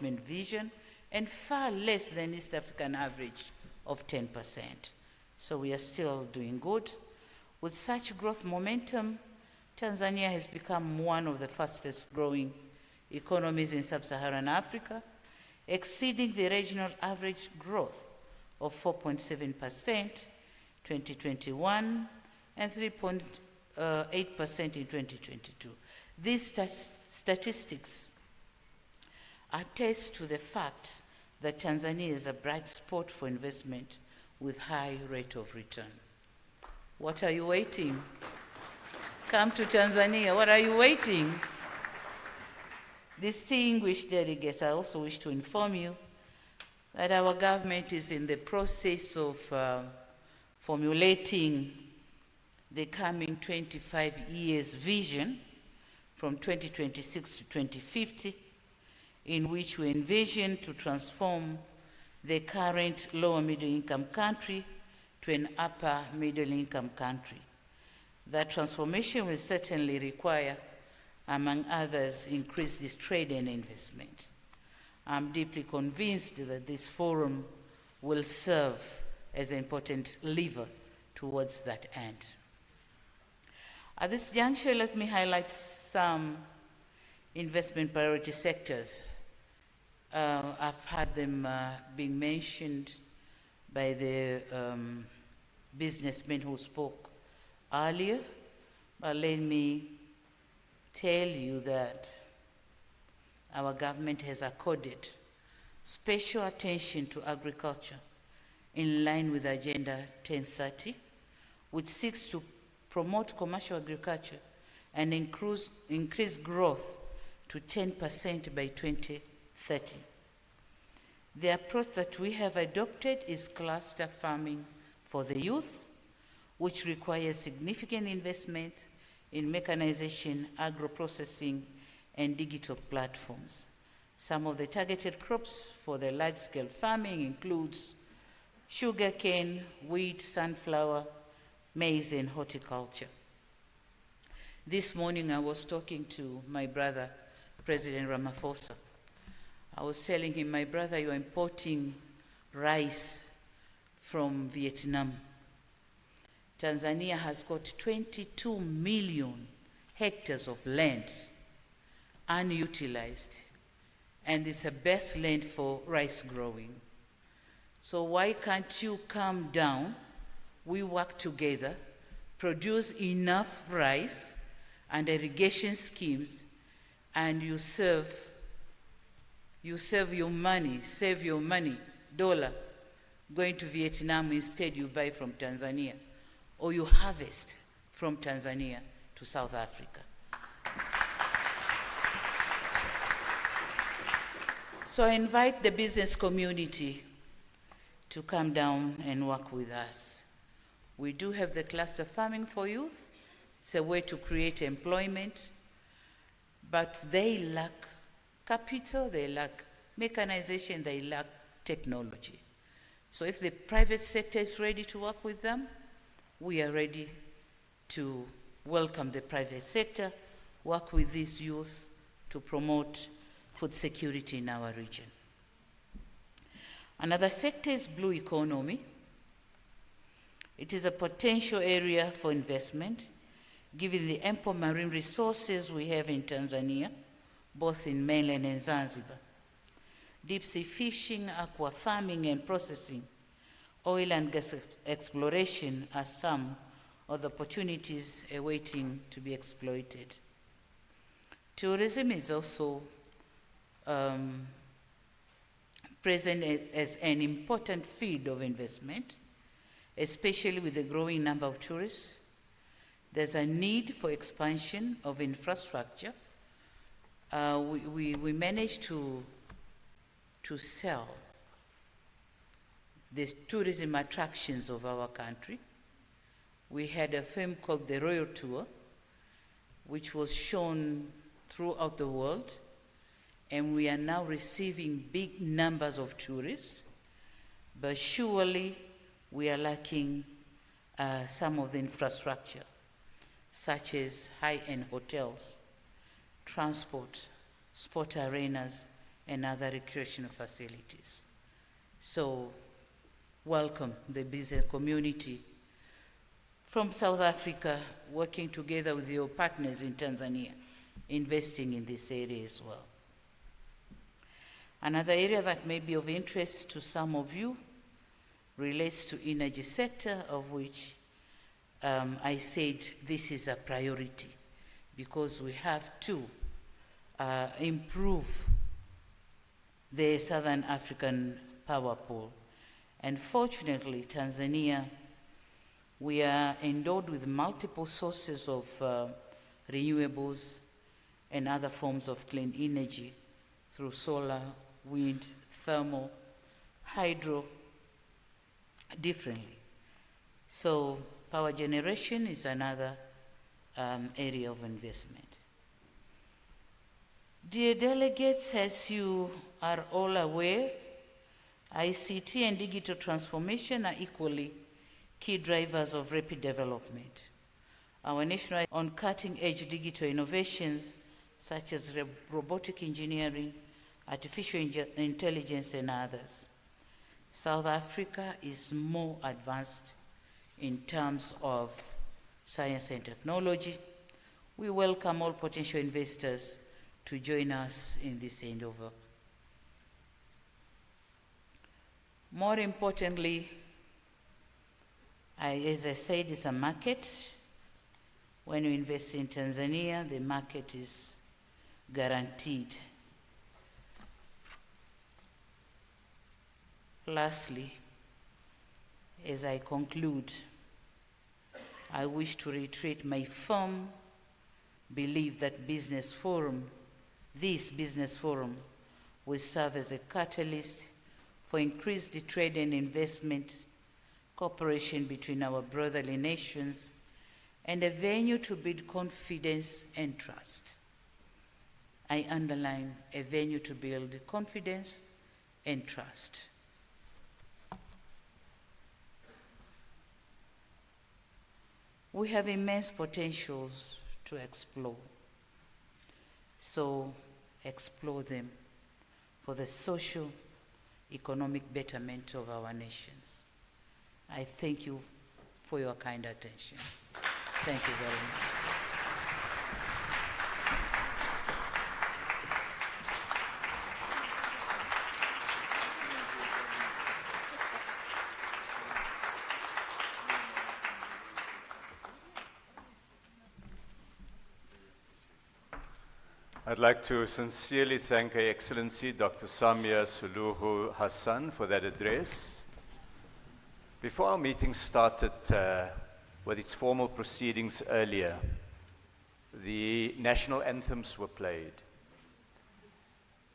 development vision and far less than East African average of 10%. So we are still doing good. With such growth momentum, Tanzania has become one of the fastest growing economies in sub-Saharan Africa, exceeding the regional average growth of 4.7% 2021 and 3.8% in 2022. These statistics attest to the fact that Tanzania is a bright spot for investment with high rate of return. What are you waiting? Come to Tanzania. What are you waiting? Distinguished delegates, I also wish to inform you that our government is in the process of formulating the coming 25 years vision from 2026 to 2050, in which we envision to transform the current lower middle income country to an upper middle income country. That transformation will certainly require, among others, increased trade and investment. I'm deeply convinced that this forum will serve as an important lever towards that end. At this juncture, let me highlight some investment priority sectors. I've had them being mentioned by the businessmen who spoke earlier, but let me tell you that our government has accorded special attention to agriculture in line with Agenda 1030, which seeks to promote commercial agriculture and increase growth to 10% by 2030. The approach that we have adopted is cluster farming for the youth, which requires significant investment in mechanization, agro-processing, and digital platforms. Some of the targeted crops for the large-scale farming includes sugarcane, wheat, sunflower, maize, and horticulture. This morning I was talking to my brother, President Ramaphosa. I was telling him, my brother, you're importing rice from Vietnam. Tanzania has got 22 million hectares of land unutilized, and it's the best land for rice growing. So why can't you come down, we work together, produce enough rice and irrigation schemes, and you save your money, save your money, dollar, going to Vietnam, instead you buy from Tanzania, or you harvest from Tanzania to South Africa. So I invite the business community to come down and work with us. We do have the cluster farming for youth. It's a way to create employment, but they lack capital, they lack mechanization, they lack technology. So if the private sector is ready to work with them, we are ready to welcome the private sector, work with these youth to promote food security in our region. Another sector is blue economy. It is a potential area for investment, given the ample marine resources we have in Tanzania, both in mainland and Zanzibar. Deep sea fishing, aqua farming and processing, oil and gas exploration are some of the opportunities awaiting to be exploited. Tourism is also present as an important field of investment, especially with the growing number of tourists. There's a need for expansion of infrastructure. We managed to sell the tourism attractions of our country. We had a film called The Royal Tour, which was shown throughout the world, and we are now receiving big numbers of tourists, but surely we are lacking some of the infrastructure, such as high-end hotels, transport, sport arenas, and other recreational facilities. So, welcome the business community from South Africa, working together with your partners in Tanzania, investing in this area as well. Another area that may be of interest to some of you relates to energy sector, of which I said this is a priority because we have to improve the Southern African power pool. And fortunately, Tanzania, we are endowed with multiple sources of renewables and other forms of clean energy through solar, wind, thermal, hydro, differently. So power generation is another area of investment. Dear delegates, as you are all aware, ICT and digital transformation are equally key drivers of rapid development. Our nation on cutting-edge digital innovations such as robotic engineering, artificial intelligence, and others. South Africa is more advanced in terms of science and technology. We welcome all potential investors to join us in this endeavor. More importantly, as I said, it's a market. When you invest in Tanzania, the market is guaranteed. Lastly, as I conclude, I wish to reiterate my firm belief that this business forum will serve as a catalyst for increased trade and investment, cooperation between our brotherly nations, and a venue to build confidence and trust. I underline a venue to build confidence and trust. We have immense potentials to explore. So explore them for the social, economic betterment of our nations. I thank you for your kind attention. Thank you very much. I'd like to sincerely thank Her Excellency Dr. Samia Suluhu Hassan for that address. Before our meeting started with its formal proceedings earlier, the national anthems were played.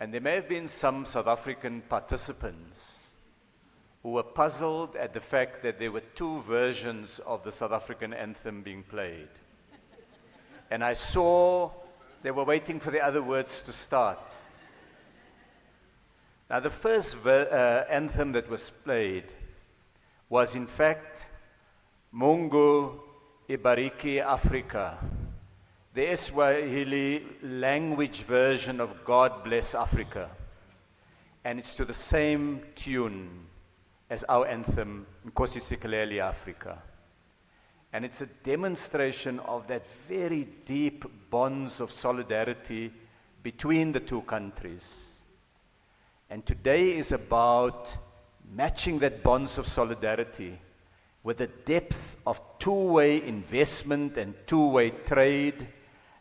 And there may have been some South African participants who were puzzled at the fact that there were two versions of the South African anthem being played. And I saw they were waiting for the other words to start. Now, the first anthem that was played was, in fact, Mungu Ibariki Africa, the Swahili language version of God Bless Africa. And it's to the same tune as our anthem, Nkosi Sikeleli Africa. And it's a demonstration of that very deep bonds of solidarity between the two countries. And today is about matching that bonds of solidarity with a depth of two-way investment and two-way trade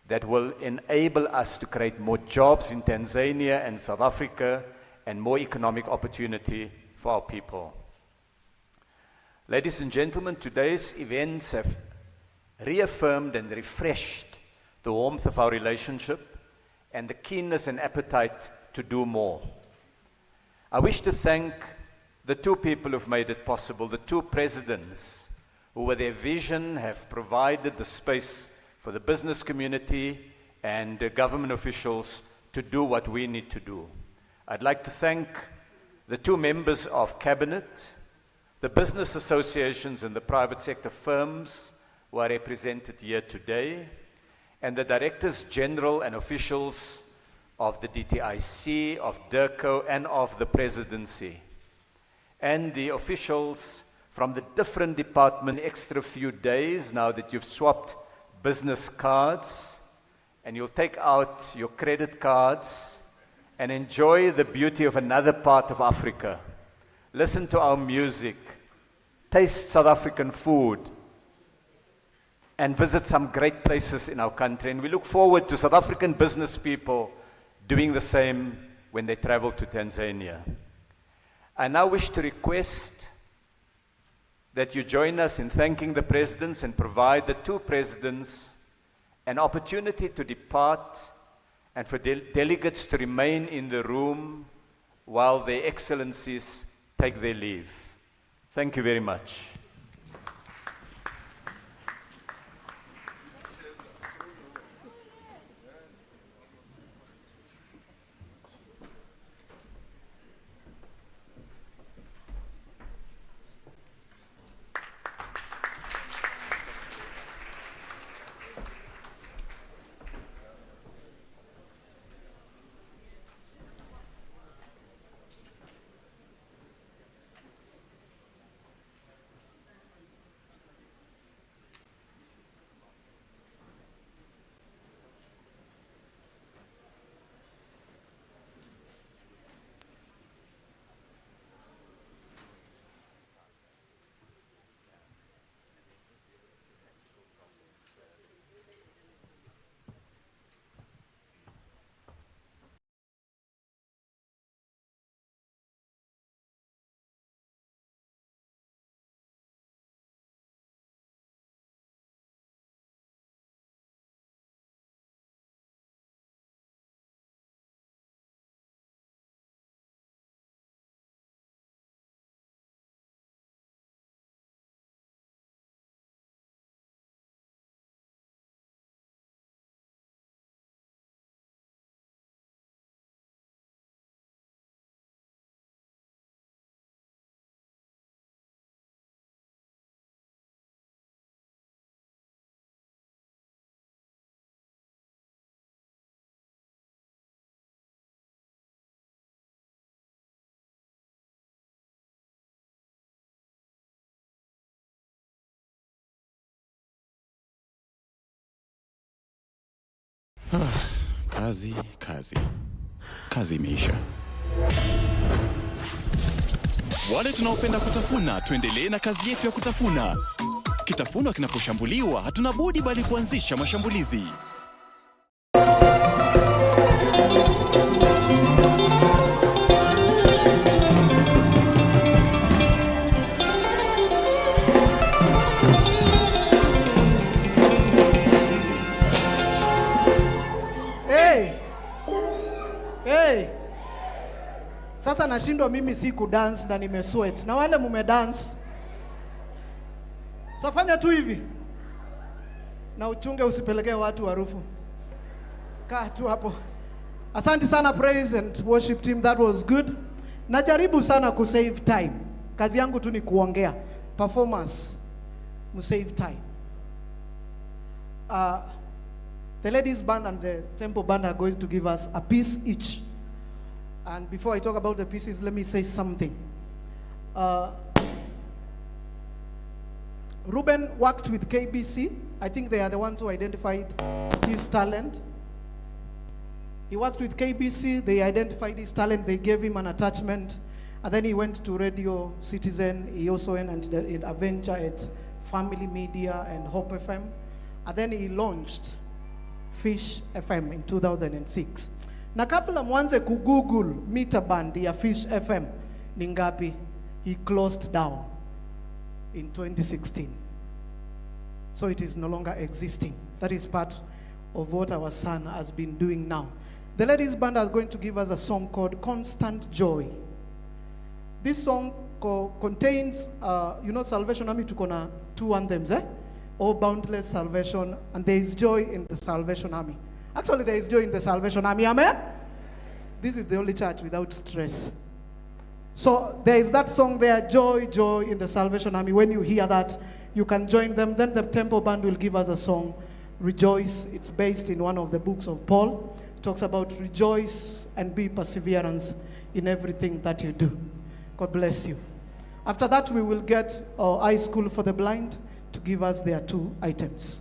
that will enable us to create more jobs in Tanzania and South Africa and more economic opportunity for our people. Ladies and gentlemen, today's events have reaffirmed and refreshed the warmth of our relationship and the keenness and appetite to do more. I wish to thank the two people who've made it possible, the two presidents who with their vision have provided the space for the business community and government officials to do what we need to do. I'd like to thank the two members of Cabinet, the business associations and the private sector firms who are represented here today, and the directors general and officials of the DTIC, of DIRCO, and of the presidency. And the officials from the different departments, extra few days now that you've swapped business cards, and you'll take out your credit cards and enjoy the beauty of another part of Africa. Listen to our music, taste South African food, and visit some great places in our country. And we look forward to South African business people doing the same when they travel to Tanzania. I now wish to request that you join us in thanking the presidents and provide the two presidents an opportunity to depart and for delegates to remain in the room while their excellencies take their leave. Thank you very much. Kazi imeisha. Wale tunaopenda kutafuna, tuendelee na kazi yetu ya kutafuna. Kitafunwa kinaposhambuliwa, hatuna budi bali kuanzisha mashambulizi. Sasa nashindwa mimi si kudance na nimesweat. Na wale mumedance. So fanya tu hivi. Na uchunge usipelekee watu harufu. Kaa tu hapo. Asante sana praise and worship team, that was good. Najaribu sana kusave time. Kazi yangu tu ni kuongea. Performance save time. The ladies band and the temple band are going to give us a piece each. And before I talk about the pieces, let me say something. Ruben worked with KBC. I think they are the ones who identified his talent. He worked with KBC, they identified his talent, they gave him an attachment, and then he went to Radio Citizen. He also went and did a venture at Family Media and Hope FM. And then he launched Fish FM in 2006. Na kabla mwanze kugoogle meter band ya Fish FM ni ngapi, he closed down in 2016. So it is no longer existing. That is part of what our son has been doing now. The ladies band are going to give us a song called Constant Joy. This song contains, Salvation Army tuko na two anthems, Oh Boundless Salvation, and there is joy in the Salvation Army. Actually, there is joy in the Salvation Army, amen? This is the only church without stress. So there is that song there, Joy, Joy in the Salvation Army. When you hear that, you can join them. Then the temple band will give us a song, Rejoice. It's based in one of the books of Paul. talks about rejoice and be perseverance in everything that you do. God bless you. After that, we will get our high school for the blind to give us their 2 items.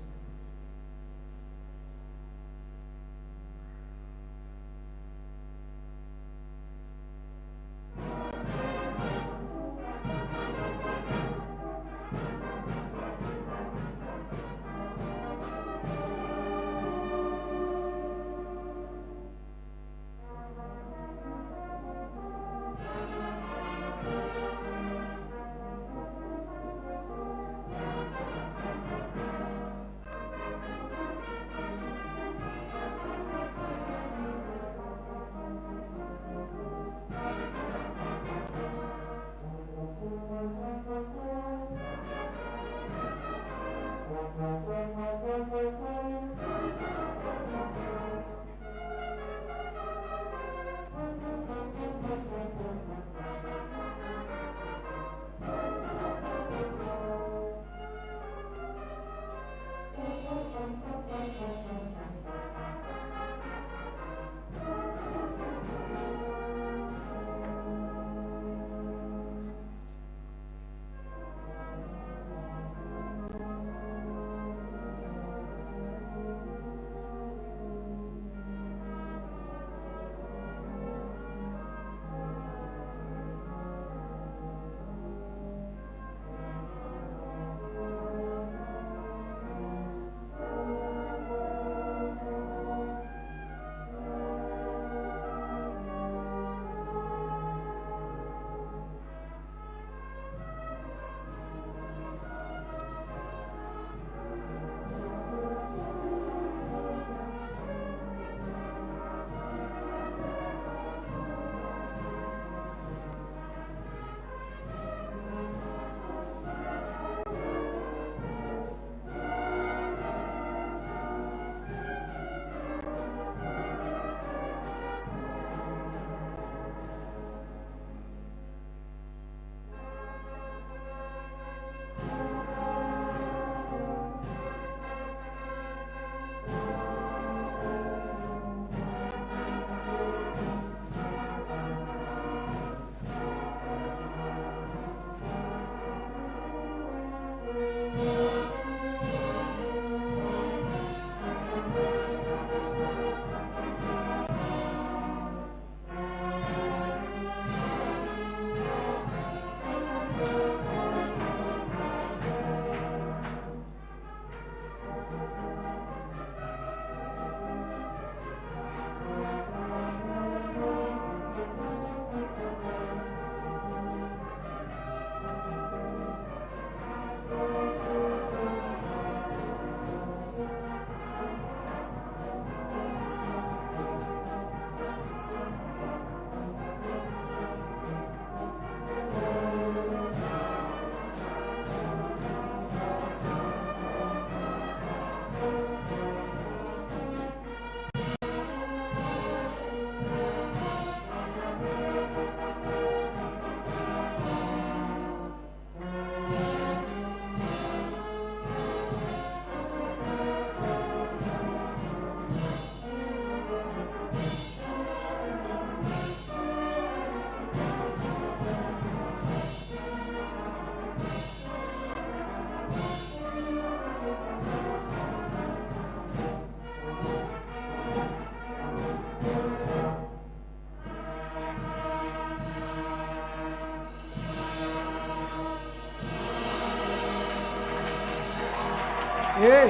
Hey,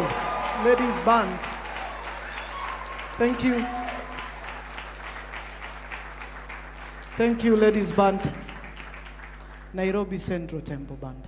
ladies band. Thank you. Thank you, ladies band. Nairobi Central Temple Band.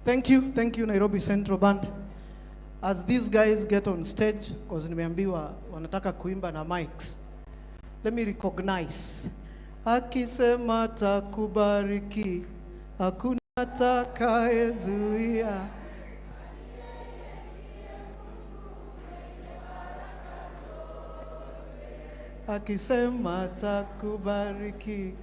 Thank you Nairobi Central Band. As these guys get on stage, because nimeambiwa wanataka kuimba na mics, let me recognize. Akisema takubariki, hakuna atakayezuia. Akisema takubariki.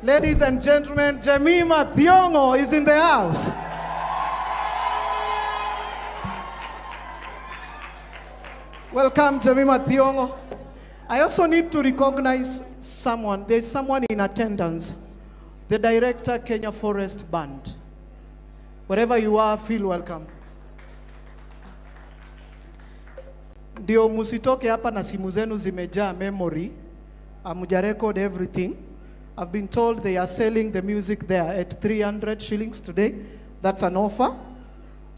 Ladies and gentlemen, Jemima Thiongo is in the house. Welcome, Jemima Thiongo. I also need to recognize someone. There's someone in attendance. The director, Kenya Forest Band. Wherever you are, feel welcome. Ndio musitoke hapa na simu zenu zimejaa memory. Amuja record everything. I've been told they are selling the music there at 300 shillings today. That's an offer.